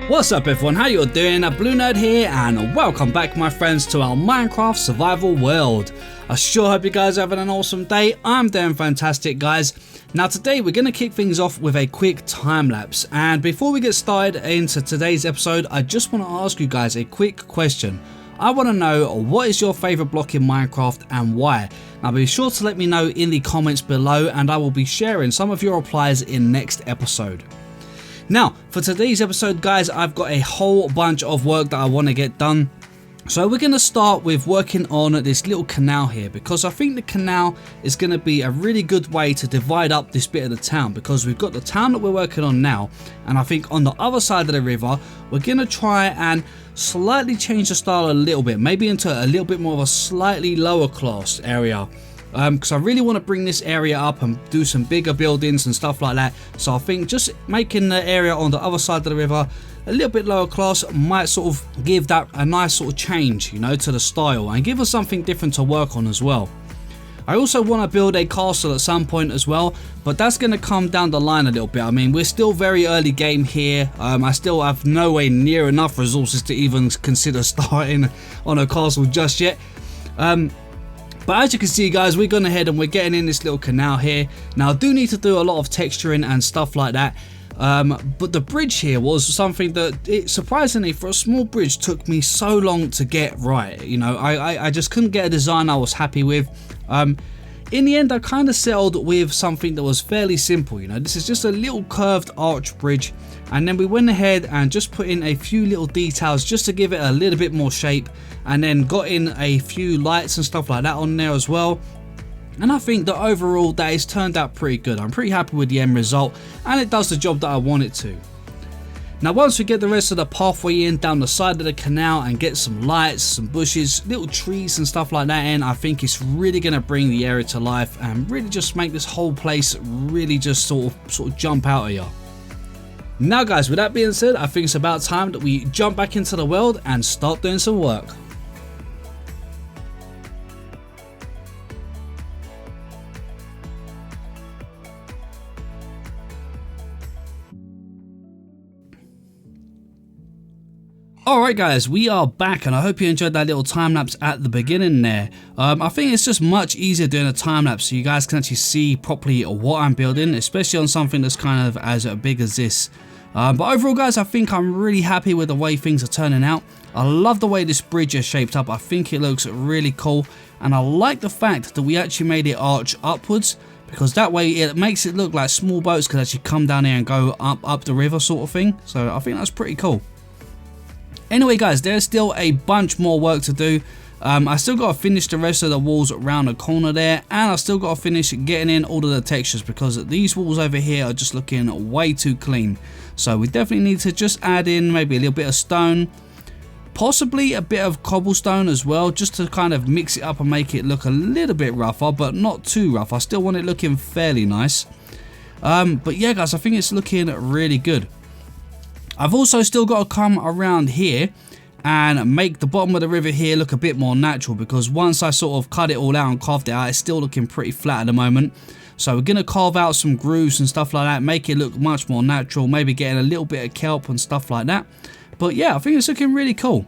What's up everyone, how you doing? BlueNerd here and welcome back my friends to our Minecraft survival world. I sure hope you guys are having an awesome day. I'm doing fantastic guys. Now today we're going to kick things off with a quick time lapse, and before we get started into today's episode I just want to ask you guys a quick question. I want to know, what is your favourite block in Minecraft and why? Now be sure to let me know in the comments below and I will be sharing some of your replies in next episode. Now for today's episode guys, I've got a whole bunch of work that I want to get done. So we're going to start with working on this little canal here, because I think the canal is going to be a really good way to divide up this bit of the town, because we've got the town that we're working on now, and I think on the other side of the river we're going to try and slightly change the style a little bit, maybe into a little bit more of a slightly lower class area. Because I really want to bring this area up and do some bigger buildings and stuff like that. So I think just making the area on the other side of the river a little bit lower class might sort of give that a nice sort of change, you know, to the style, and give us something different to work on as well. I also want to build a castle at some point as well, but that's going to come down the line a little bit. I mean, we're still very early game here. I still have nowhere near enough resources to even consider starting on a castle just yet. But as you can see guys, we're going ahead and we're getting in this little canal here. Now I do need to do a lot of texturing and stuff like that. But the bridge here was something that surprisingly for a small bridge took me so long to get right. You know, I just couldn't get a design I was happy with. In the end I kind of settled with something that was fairly simple. You know, this is just a little curved arch bridge, and then we went ahead and just put in a few little details just to give it a little bit more shape, and then got in a few lights and stuff like that on there as well. And I think that overall that has turned out pretty good. I'm pretty happy with the end result, and it does the job that I want it to. Now once we get the rest of the pathway in down the side of the canal and get some lights, some bushes, little trees and stuff like that in, I think it's really going to bring the area to life and really just make this whole place really just sort of jump out at you. Now guys, with that being said, I think it's about time that we jump back into the world and start doing some work. Alright guys, we are back and I hope you enjoyed that little time lapse at the beginning there. I think it's just much easier doing a time lapse so you guys can actually see properly what I'm building, especially on something that's kind of as big as this. But overall guys, I think I'm really happy with the way things are turning out. I love the way this bridge is shaped up. I think it looks really cool, and I like the fact that we actually made it arch upwards, because that way it makes it look like small boats could actually come down here and go up the river sort of thing. So I think that's pretty cool. Anyway guys, there's still a bunch more work to do. I still got to finish the rest of the walls around the corner there, and I still got to finish getting in all of the textures, because these walls over here are just looking way too clean. So we definitely need to just add in maybe a little bit of stone, possibly a bit of cobblestone as well, just to kind of mix it up and make it look a little bit rougher, but not too rough. I still want it looking fairly nice. But yeah guys, I think it's looking really good. I've also still got to come around here and make the bottom of the river here look a bit more natural, because once I sort of cut it all out and carved it out, it's still looking pretty flat at the moment. So we're going to carve out some grooves and stuff like that, make it look much more natural, maybe getting a little bit of kelp and stuff like that. But yeah, I think it's looking really cool.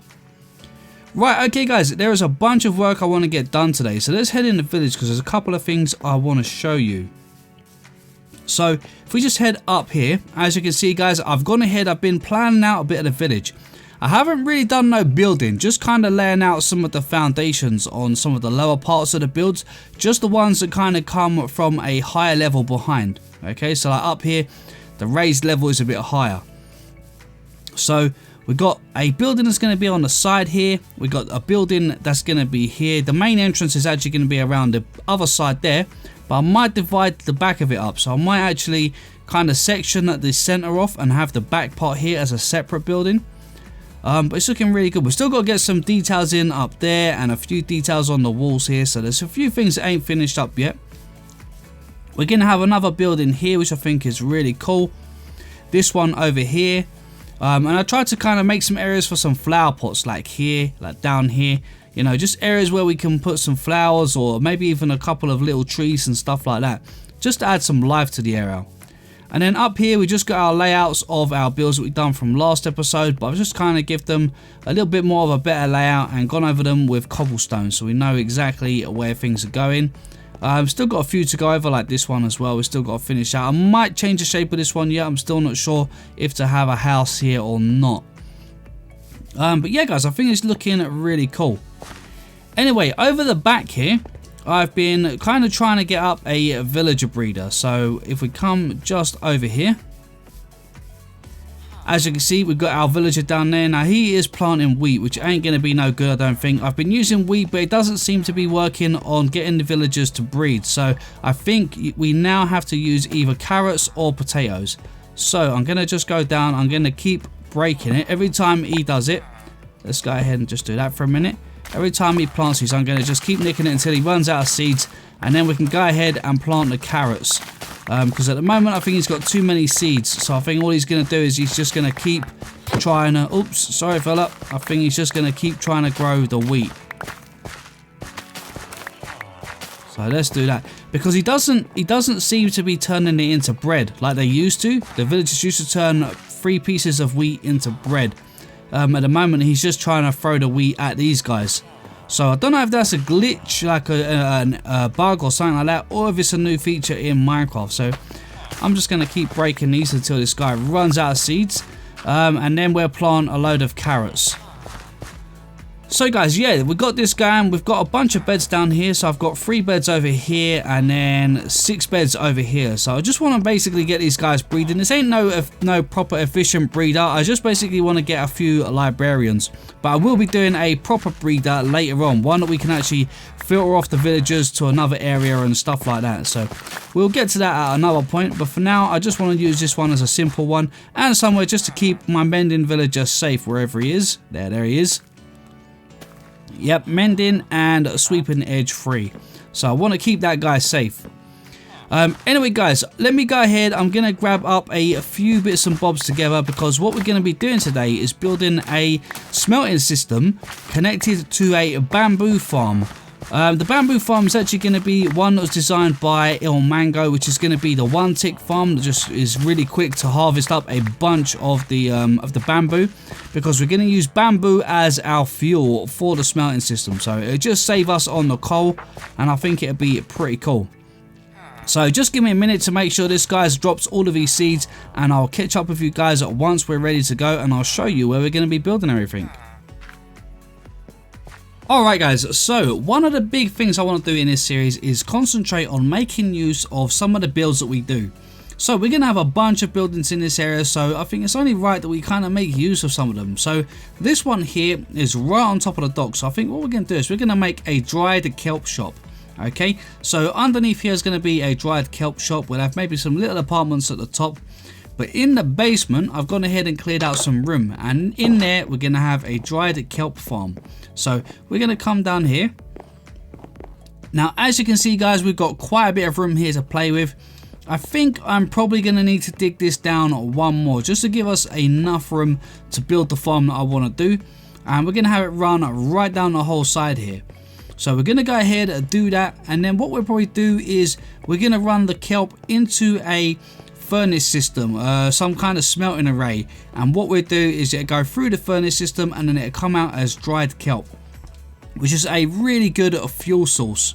Right, okay guys, there is a bunch of work I want to get done today, so let's head in the village because there's a couple of things I want to show you. So if we just head up here, as you can see guys, I've gone ahead, I've been planning out a bit of the village. I haven't really done no building, just kind of laying out some of the foundations on some of the lower parts of the builds, just the ones that kind of come from a higher level behind. Okay, so like up here, the raised level is a bit higher. So we've got a building that's going to be on the side here, we've got a building that's going to be here. The main entrance is actually going to be around the other side there, but I might divide the back of it up, so I might actually kind of section the center off and have the back part here as a separate building. But it's looking really good. We've still got to get some details in up there and a few details on the walls here, so there's a few things that ain't finished up yet. We're going to have another building here which I think is really cool, this one over here. And I tried to kind of make some areas for some flower pots, like here, like down here. You know, just areas where we can put some flowers or maybe even a couple of little trees and stuff like that, just to add some life to the area. And then up here we just got our layouts of our builds that we've done from last episode, but I've just kind of give them a little bit more of a better layout and gone over them with cobblestone so we know exactly where things are going. I've still got a few to go over, like this one as well. We've still got to finish out. I might change the shape of this one yet. I'm still not sure if to have a house here or not. But yeah guys, I think it's looking really cool. Anyway, over the back here, I've been kind of trying to get up a villager breeder. So if we come just over here, as you can see, we've got our villager down there. Now he is planting wheat, which ain't going to be no good, I don't think. I've been using wheat, but it doesn't seem to be working on getting the villagers to breed. So I think we now have to use either carrots or potatoes. So I'm going to just go down. I'm going to keep breaking it every time he does it. Let's go ahead and just do that for a minute. Every time he plants these, I'm going to just keep nicking it until he runs out of seeds, and then we can go ahead and plant the carrots. Because at the moment I think he's got too many seeds, so I think all he's going to do is he's just going to keep trying to, oops, sorry fella, I think he's just going to keep trying to grow the wheat. So let's do that, because he doesn't seem to be turning it into bread like they used to. The villagers used to turn 3 pieces of wheat into bread. At the moment he's just trying to throw the wheat at these guys. So I don't know if that's a glitch, like a bug or something like that, or if it's a new feature in Minecraft. So I'm just going to keep breaking these until this guy runs out of seeds, and then we'll plant a load of carrots. So guys, yeah, we've got this going. We've got a bunch of beds down here. So I've got 3 beds over here and then 6 beds over here. So I just want to basically get these guys breeding. This ain't no proper efficient breeder. I just basically want to get a few librarians. But I will be doing a proper breeder later on. One that we can actually filter off the villagers to another area and stuff like that. So we'll get to that at another point. But for now, I just want to use this one as a simple one. And somewhere just to keep my mending villager safe wherever he is. There he is. Yep, mending and sweeping edge free. So I want to keep that guy safe. Anyway guys, let me go ahead. I'm going to grab up a few bits and bobs together, because what we're going to be doing today is building a smelting system connected to a bamboo farm. The bamboo farm is actually going to be one that was designed by Il Mango, which is going to be the 1-tick farm that just is really quick to harvest up a bunch of the bamboo, because we're going to use bamboo as our fuel for the smelting system. So it'll just save us on the coal, and I think it'll be pretty cool. So just give me a minute to make sure this guy's dropped all of these seeds, and I'll catch up with you guys once we're ready to go, and I'll show you where we're going to be building everything. Alright guys, so one of the big things I want to do in this series is concentrate on making use of some of the builds that we do. So we're going to have a bunch of buildings in this area, so I think it's only right that we kind of make use of some of them. So this one here is right on top of the dock, so I think what we're going to do is we're going to make a dried kelp shop. Okay, so underneath here is going to be a dried kelp shop. We'll have maybe some little apartments at the top. But in the basement, I've gone ahead and cleared out some room. And in there, we're going to have a dried kelp farm. So we're going to come down here. Now, as you can see, guys, we've got quite a bit of room here to play with. I think I'm probably going to need to dig this down one more, just to give us enough room to build the farm that I want to do. And we're going to have it run right down the whole side here. So we're going to go ahead and do that. And then what we'll probably do is we're going to run the kelp into a furnace system, some kind of smelting array, and what we'll do is it'll go through the furnace system and then it'll come out as dried kelp, which is a really good fuel source.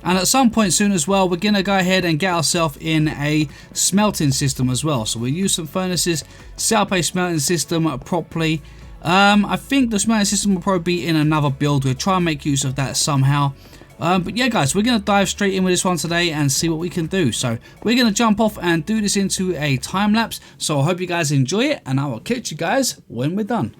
And at some point soon as well, we're going to go ahead and get ourselves in a smelting system as well. So we'll use some furnaces, set up a smelting system properly. I think the smelting system will probably be in another build. We'll try and make use of that somehow. But yeah guys, we're going to dive straight in with this one today and see what we can do. So we're going to jump off and do this into a time lapse. So I hope you guys enjoy it, and I will catch you guys when we're done.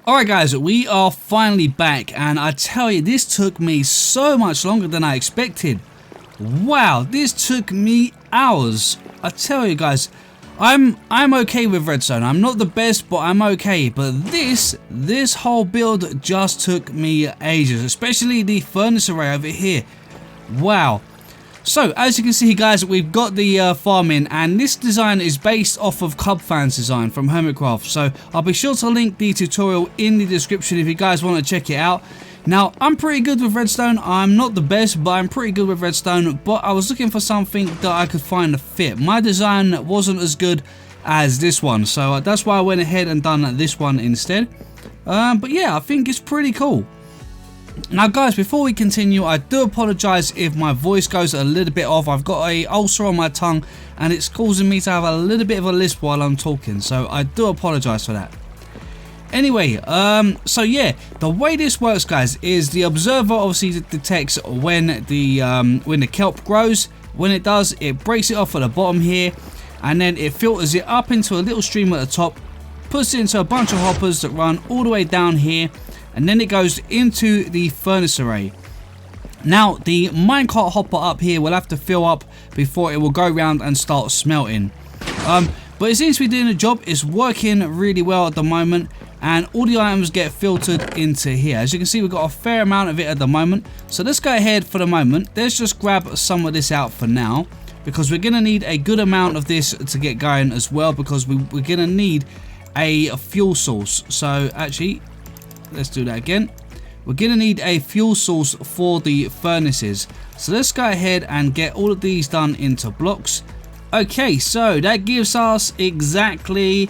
Alright guys, we are finally back, and I tell you, this took me so much longer than I expected. Wow, this took me hours. I tell you guys, I'm okay with redstone. I'm not the best, but I'm okay. But this whole build just took me ages, especially the furnace array over here. Wow. So, as you can see guys, we've got the farm in, and this design is based off of Cubfan's design from Hermitcraft. So, I'll be sure to link the tutorial in the description if you guys want to check it out. Now, I'm pretty good with redstone. I'm not the best, but I'm pretty good with redstone. But I was looking for something that I could find a fit. My design wasn't as good as this one, so that's why I went ahead and done this one instead. But yeah, I think it's pretty cool. Now guys, before we continue, I do apologise if my voice goes a little bit off. I've got a ulcer on my tongue and it's causing me to have a little bit of a lisp while I'm talking, so I do apologise for that. Anyway, so yeah, the way this works guys is the observer obviously detects when the kelp grows. When it does, it breaks it off at the bottom here, and then it filters it up into a little stream at the top, puts it into a bunch of hoppers that run all the way down here, and then it goes into the furnace array. Now, the minecart hopper up here will have to fill up before it will go around and start smelting. But it seems to be doing the job. It's working really well at the moment, and all the items get filtered into here. As you can see, we've got a fair amount of it at the moment. So let's go ahead for the moment. Let's just grab some of this out for now, because we're going to need a good amount of this to get going as well, because we're going to need a fuel source. So actually, let's do that again. We're going to need a fuel source for the furnaces. So let's go ahead and get all of these done into blocks. Okay, so that gives us exactly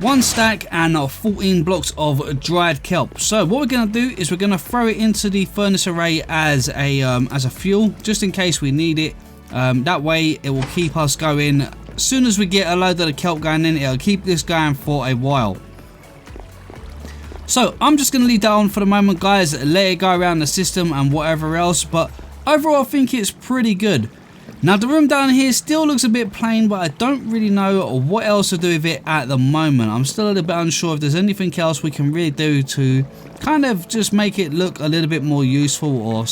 1 stack and 14 blocks of dried kelp. So what we're going to do is we're going to throw it into the furnace array as a fuel, just in case we need it. That way it will keep us going. As soon as we get a load of the kelp going in, it'll keep this going for a while. So I'm just going to leave that on for the moment guys, let it go around the system and whatever else, but overall I think it's pretty good. Now the room down here still looks a bit plain, but I don't really know what else to do with it at the moment. I'm still a little bit unsure if there's anything else we can really do to kind of just make it look a little bit more useful, or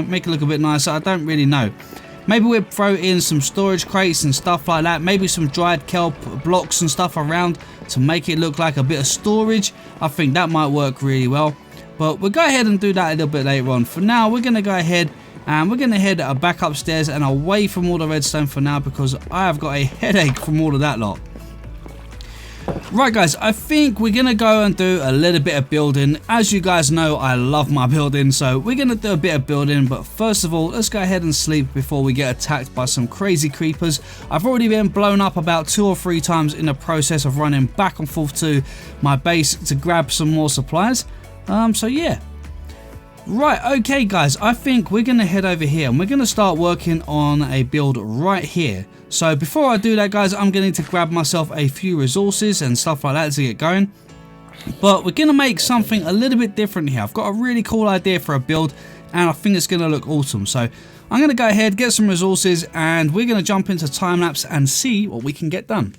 make it look a bit nicer. I don't really know. Maybe we'll throw in some storage crates and stuff like that. Maybe some dried kelp blocks and stuff around to make it look like a bit of storage. I think that might work really well. But we'll go ahead and do that a little bit later on. For now, we're going to go ahead and we're going to head back upstairs and away from all the redstone for now, because I have got a headache from all of that lot. Right guys, I think we're going to go and do a little bit of building. As you guys know, I love my building, so we're going to do a bit of building. But first of all, let's go ahead and sleep before we get attacked by some crazy creepers. I've already been blown up about 2 or 3 times in the process of running back and forth to my base to grab some more supplies. So yeah. Right, okay guys, I think we're going to head over here and we're going to start working on a build right here. So before I do that guys, I'm going to grab myself a few resources and stuff like that to get going. But we're going to make something a little bit different here. I've got a really cool idea for a build and I think it's going to look awesome. So I'm going to go ahead, get some resources, and we're going to jump into time lapse and see what we can get done.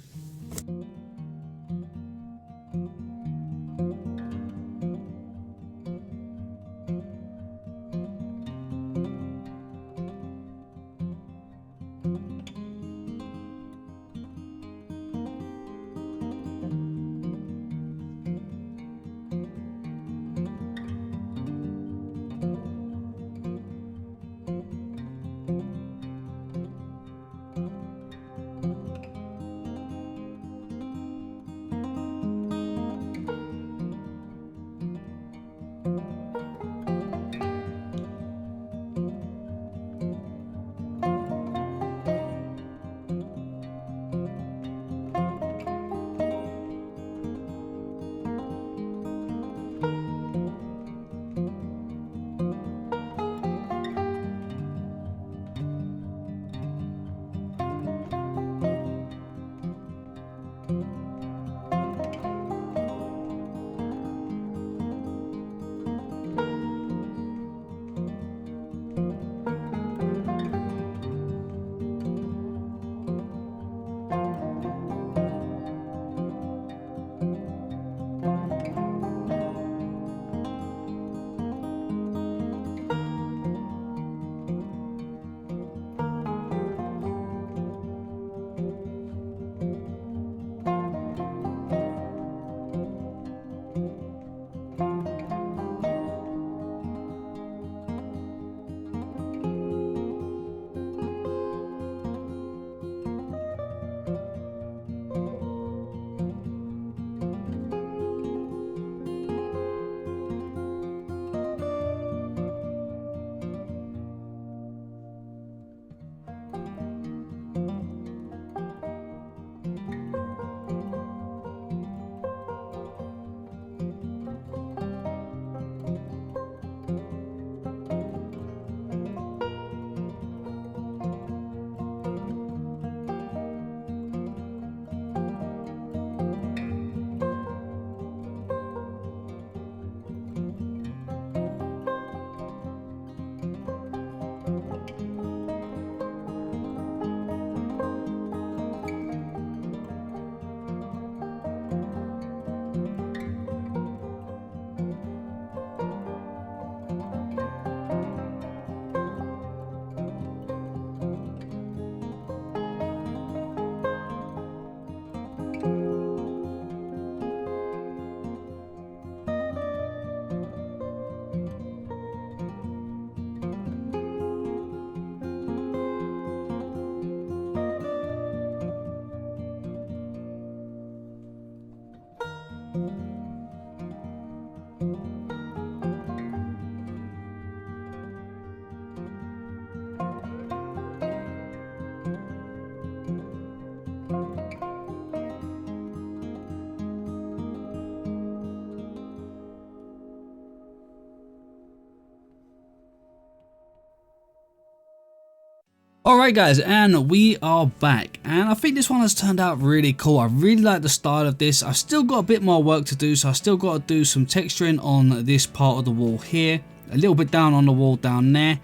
Alright guys, and we are back, and I think this one has turned out really cool. I really like the style of this. I've still got a bit more work to do, so I still got to do some texturing on this part of the wall here, a little bit down on the wall down there,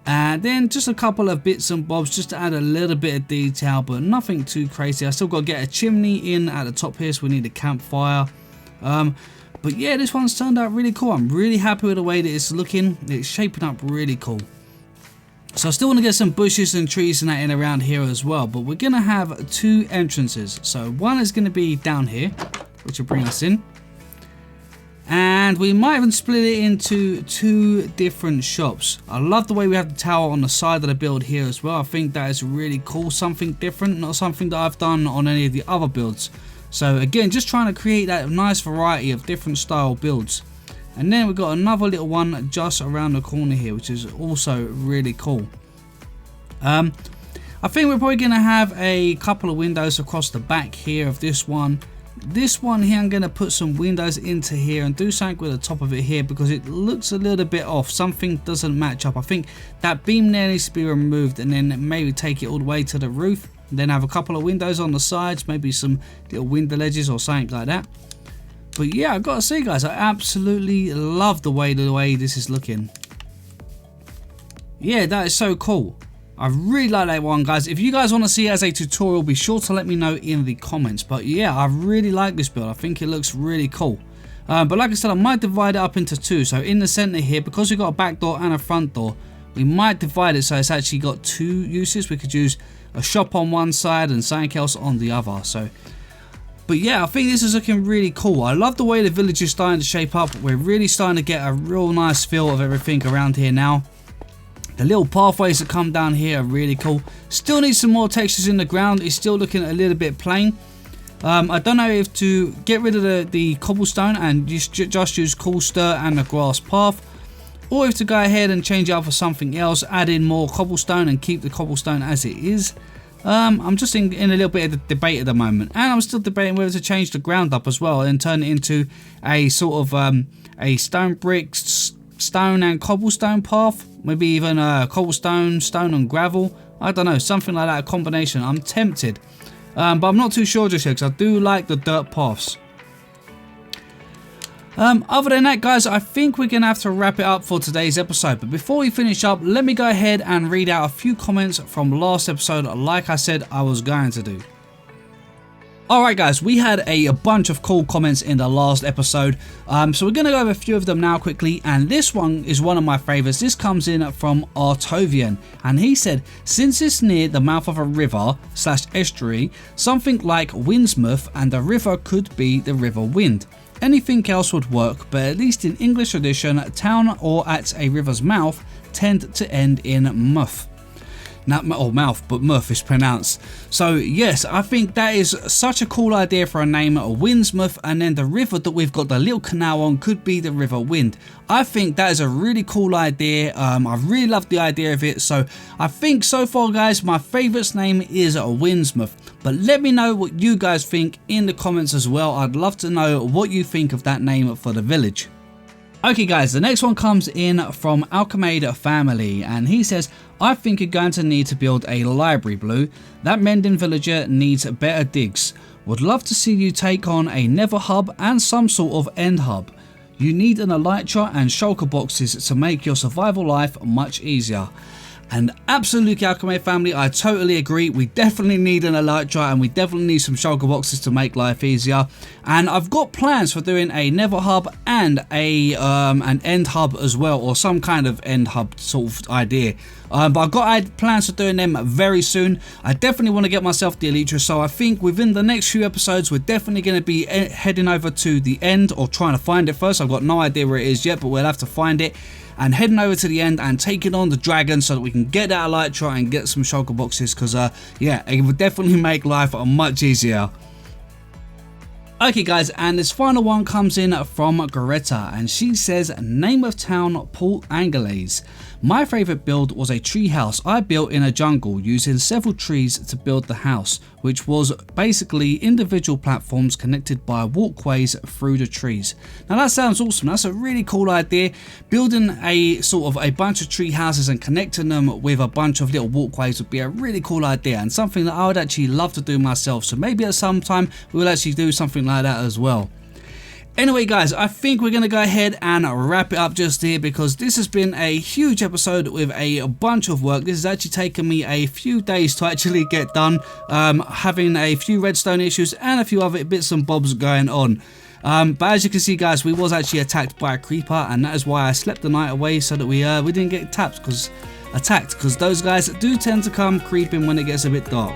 and then just a couple of bits and bobs just to add a little bit of detail, but nothing too crazy. I still got to get a chimney in at the top here, so we need a campfire. But yeah, this one's turned out really cool. I'm really happy with the way that it's looking. It's shaping up really cool. So I still want to get some bushes and trees and that in around here as well, but we're going to have two entrances. So one is going to be down here, which will bring us in. And we might even split it into two different shops. I love the way we have the tower on the side of the build here as well. I think that is really cool, something different, not something that I've done on any of the other builds. So again, just trying to create that nice variety of different style builds. And then we've got another little one just around the corner here, which is also really cool. I think we're probably going to have a couple of windows across the back here of this one. This one here, I'm going to put some windows into here and do something with the top of it here because it looks a little bit off. Something doesn't match up. I think that beam there needs to be removed and then maybe take it all the way to the roof. Then have a couple of windows on the sides, maybe some little window ledges or something like that. But yeah, I've got to say guys, I absolutely love the way this is looking. Yeah, that is so cool. I really like that one guys. If you guys want to see it as a tutorial, be sure to let me know in the comments. But yeah, I really like this build. I think it looks really cool. But like I said, I might divide it up into two. So in the center here, because we've got a back door and a front door, we might divide it so it's actually got two uses. We could use a shop on one side and something else on the other. So but yeah, I think this is looking really cool. I love the way the village is starting to shape up. We're really starting to get a real nice feel of everything around here now. The little pathways that come down here are really cool. Still need some more textures in the ground. It's still looking a little bit plain. I don't know if to get rid of the cobblestone and just use cool stir and the grass path, or if to go ahead and change it up for something else, add in more cobblestone and keep the cobblestone as it is. I'm just in a little bit of the debate at the moment, and I'm still debating whether to change the ground up as well and turn it into a sort of a stone brick, stone and cobblestone path, maybe even cobblestone, stone and gravel. I don't know, something like that, a combination. I'm tempted, but I'm not too sure just yet because I do like the dirt paths. Other than that guys, I think we're gonna have to wrap it up for today's episode, but before we finish up, let me go ahead and read out a few comments from last episode like I said I was going to do. Alright guys, we had a bunch of cool comments in the last episode, so we're going to go over a few of them now quickly, and this one is one of my favourites. This comes in from Artovian, and he said, since it's near the mouth of a river / estuary, something like Windsmouth and the river could be the River Wind. Anything else would work, but at least in English tradition, town or at a river's mouth tend to end in muff. Now, or mouth, but muff is pronounced. So yes, I think that is such a cool idea for a name, Windsmouth, and then the river that we've got the little canal on could be the River Wind. I think that is a really cool idea. I really love the idea of it. So I think so far guys, my favourite name is Windsmouth. But let me know what you guys think in the comments as well. I'd love to know what you think of that name for the village. Okay guys, the next one comes in from Alchemade Family, and he says, I think you're going to need to build a library, Blue. That mending villager needs better digs. Would love to see you take on a nether hub and some sort of end hub. You need an elytra and shulker boxes to make your survival life much easier. And absolutely, Alchemade Family, I totally agree. We definitely need an elytra and we definitely need some shulker boxes to make life easier. And I've got plans for doing a nether hub and an end hub as well, or some kind of end hub sort of idea. But I've got plans for doing them very soon. I definitely want to get myself the elytra, so I think within the next few episodes we're definitely going to be heading over to the end, or trying to find it first. I've got no idea where it is yet, but we'll have to find it. And heading over to the end and taking on the dragon so that we can get that elytra and get some shulker boxes, because yeah, it would definitely make life much easier. Okay guys, and this final one comes in from Greta, and she says, name of town Port Angeles. My favourite build was a tree house I built in a jungle using several trees to build the house, which was basically individual platforms connected by walkways through the trees. Now that sounds awesome. That's a really cool idea. Building a sort of a bunch of tree houses and connecting them with a bunch of little walkways would be a really cool idea, and something that I would actually love to do myself. So maybe at some time we'll actually do something like that as well. Anyway guys, I think we're going to go ahead and wrap it up just here, because this has been a huge episode with a bunch of work. This has actually taken me a few days to actually get done, having a few redstone issues and a few other bits and bobs going on. But as you can see guys, we was actually attacked by a creeper, and that is why I slept the night away, so that we didn't get attacked, because those guys do tend to come creeping when it gets a bit dark.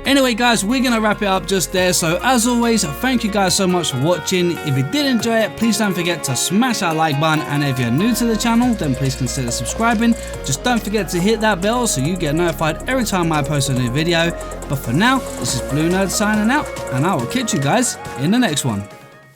Anyway guys, we're going to wrap it up just there. So as always, thank you guys so much for watching. If you did enjoy it, please don't forget to smash that like button, and if you're new to the channel, then please consider subscribing. Just don't forget to hit that bell so you get notified every time I post a new video. But for now, this is BlueNerd signing out, and I will catch you guys in the next one.